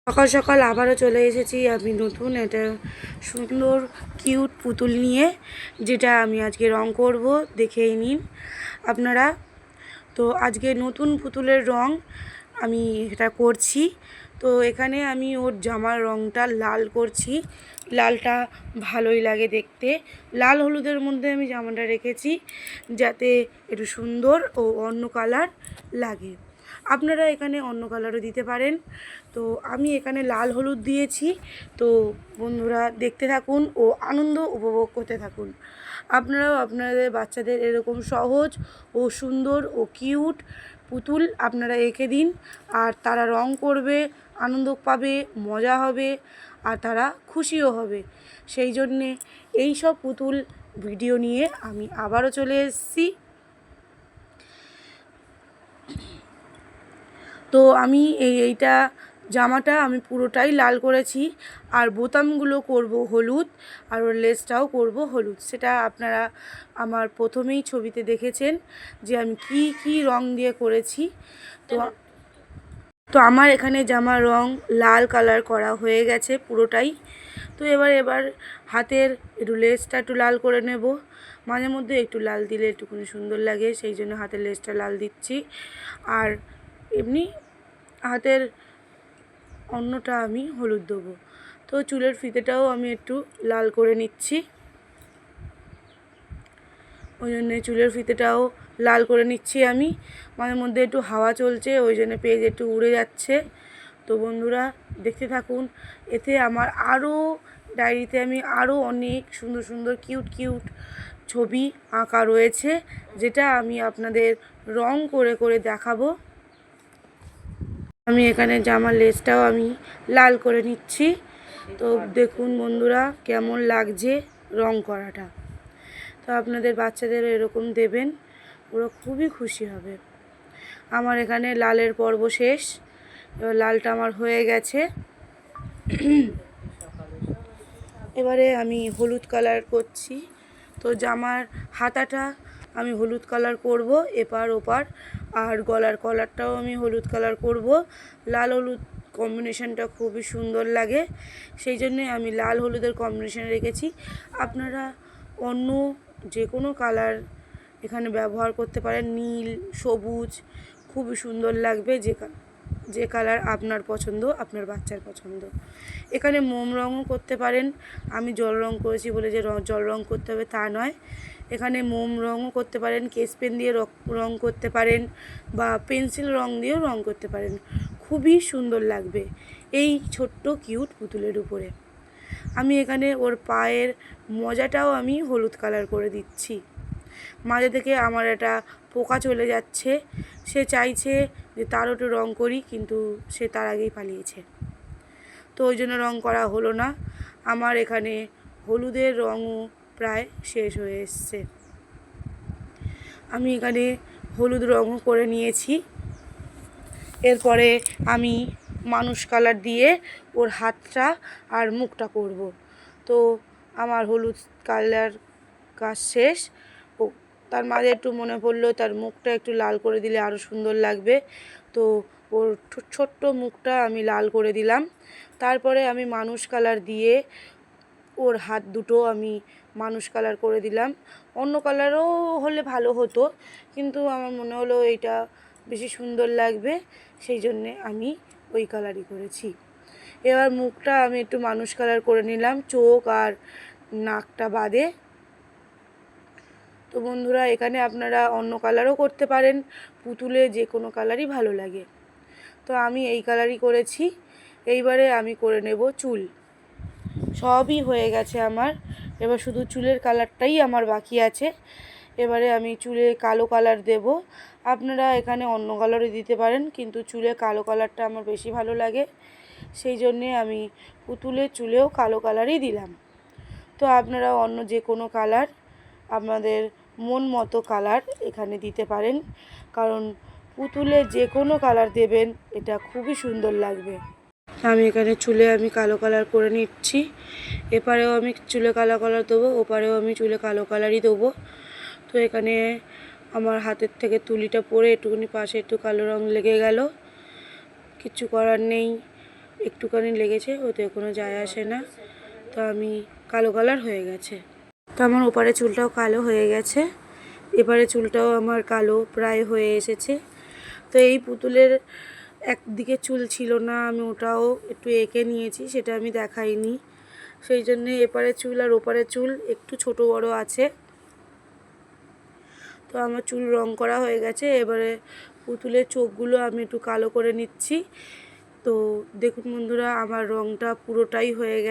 সকাল সকাল আবারও চলে এসেছি আমি নতুন একটা সুন্দর কিউট পুতুল নিয়ে, যেটা আমি আজকে রং করব। দেখেই নিন আপনারা। তো আজকে নতুন পুতুলের রং আমি এটা করছি। তো এখানে আমি ওর জামার রংটা লাল করছি। লালটা ভালোই লাগে দেখতে। লাল হলুদের মধ্যে আমি জামাটা রেখেছি যাতে একটু সুন্দর ও অন্য কালার লাগে। আপনারা এখানে অন্য কালারও দিতে পারেন। তো আমি এখানে লাল হলুদ দিয়েছি। তো বন্ধুরা দেখতে থাকুন ও আনন্দ উপভোগ করতে থাকুন। আপনারাও আপনাদের বাচ্চাদের এরকম সহজ ও সুন্দর ও কিউট পুতুল আপনারা এঁকে দিন, আর তারা রং করবে, আনন্দ পাবে, মজা হবে, আর তারা খুশিও হবে। সেই জন্যে এই সব পুতুল ভিডিও নিয়ে আমি আবারও চলে এসেছি। তো আমি এইটা জামাটা আমি পুরোটাই লাল করেছি, আর বোতামগুলো করব হলুদ, আর ওর লেসটাও করব হলুদ। সেটা আপনারা আমার প্রথমেই ছবিতে দেখেছেন যে আমি কি রং দিয়ে করেছি। তো তো আমার এখানে জামার রং লাল কালার করা হয়ে গেছে পুরোটাই। তো এবার হাতের একটু লেসটা একটু লাল করে নেব। মাঝে মধ্যে একটু লাল দিলে একটুখানি সুন্দর লাগে, সেই জন্য হাতের লেসটা লাল দিচ্ছি। আর এমনি হাতের অন্যটা আমি হলুদ দেবো। তো চুলের ফিতেটাও আমি একটু লাল করে নিচ্ছি, ওই জন্যে চুলের ফিতেটাও লাল করে নিচ্ছি আমি। মাঝে মধ্যে একটু হাওয়া চলছে, ওই জন্য পেজ একটু উড়ে যাচ্ছে। তো বন্ধুরা দেখতে থাকুন। এতে আমার আরও ডায়েরিতে আমি আরও অনেক সুন্দর সুন্দর কিউট ছবি আঁকা রয়েছে, যেটা আমি আপনাদের রং করে করে দেখাবো। আমি এখানে জামার লেসটাও আমি লাল করে নিচ্ছি। তো দেখুন বন্ধুরা কেমন লাগছে রং করাটা। তো আপনাদের বাচ্চাদের এরকম দেবেন, ওরা খুবই খুশি হবে। আমার এখানে লালের পর্ব শেষ। এবার লালটা আমার হয়ে গেছে। এবারে আমি হলুদ কালার করছি। তো জামার হাতাটা আমি হলুদ কালার করব এপার ওপার, আর গলার কলারটাও আমি হলুদ কালার করব। লাল হলুদ কম্বিনেশনটা খুবই সুন্দর লাগে, সেই জন্যে আমি লাল হলুদের কম্বিনেশন রেখেছি। আপনারা অন্য যে কোনো কালার এখানে ব্যবহার করতে পারেন, নীল, সবুজ, খুবই সুন্দর লাগবে। যে কালার আপনার পছন্দ, আপনার বাচ্চার পছন্দ। এখানে মোম রঙও করতে পারেন। আমি জল রং করেছি বলে যে জল রং করতে হবে তা নয়। এখানে মোম রঙও করতে পারেন, কেস পেন দিয়ে রং করতে পারেন, বা পেন্সিল রং দিয়েও রং করতে পারেন। খুবই সুন্দর লাগবে এই ছোট্ট কিউট পুতুলের উপরে। আমি এখানে ওর পায়ের মজাটাও আমি হলুদ কালার করে দিচ্ছি। মাঝে থেকে আমার একটা পোকা চলে যাচ্ছে, সে চাইছে যে তারও একটু রং করি, কিন্তু সে তার আগেই পালিয়েছে। তো ওই জন্য রং করা হলো না। আমার এখানে হলুদের রঙও প্রায় শেষ হয়ে এসছে। আমি এখানে হলুদ রঙও করে নিয়েছি। এরপরে আমি মানুষ কালার দিয়ে ওর হাতটা আর মুখটা করব। তো আমার হলুদ কালার কাজ শেষ। ও তার মাঝে একটু মনে পড়লো তার মুখটা একটু লাল করে দিলে আরও সুন্দর লাগবে। তো ওর ছোট্ট মুখটা আমি লাল করে দিলাম। তারপরে আমি মানুষ কালার দিয়ে ওর হাত দুটো আমি মানুষ কালার করে দিলাম। অন্য কালারও হলে ভালো হতো, কিন্তু আমার মনে হলো এইটা বেশি সুন্দর লাগবে, সেই জন্যে আমি ওই কালারই করেছি। এবার মুখটা আমি একটু মানুষ কালার করে নিলাম, চোখ আর নাকটা বাদে। তো বন্ধুরা এখানে আপনারা অন্য কালারও করতে পারেন, পুতুলে যে কোনো কালারই ভালো লাগে। তো আমি এই কালারই করেছি। এইবারে আমি করে নেব চুল। সবই হয়ে গেছে আমার, এবার শুধু চুলের কালারটাই আমার বাকি আছে। এবারে আমি চুলে কালো কালার দেব। আপনারা এখানে অন্য কালারও দিতে পারেন, কিন্তু চুলে কালো কালারটা আমার বেশি ভালো লাগে, সেই জন্যে আমি পুতুলের চুলেও কালো কালারই দিলাম। তো আপনারা অন্য যে কোনো কালার আপনাদের মন মতো কালার এখানে দিতে পারেন, কারণ পুতুলে যে কোনো কালার দেবেন এটা খুবই সুন্দর লাগবে। আমি এখানে চুলে আমি কালো কালার করে নিচ্ছি। এপারেও আমি চুলে কালো কালার দেবো, ওপারেও আমি চুলে কালো কালারই দেবো। তো এখানে আমার হাতের থেকে তুলিটা পরে একটুখানি পাশে একটু কালো রং লেগে গেল, কিচ্ছু করার নেই। একটুখানি লেগেছে, ওতে কোনো যায় আসে না। তো আমি কালো কালার হয়ে গেছে। তো আমার ওপারে চুলটাও কালো হয়ে গেছে, এপারে চুলটাও আমার কালো প্রায় হয়ে এসেছে। তো এই পুতুলের একদিকে চুল ছিল না, আমি ওটাও একটু এঁকে নিয়েছি, সেটা আমি দেখাইনি। সেই জন্যে এপারে চুল আর ওপারে চুল একটু ছোট বড় আছে। তো আমার চুল রং করা হয়ে গেছে। এবারে পুতুলের চোখগুলো আমি একটু কালো করে নিচ্ছি। তো দেখুন বন্ধুরা, আমার রংটা পুরোটাই হয়ে গেছে।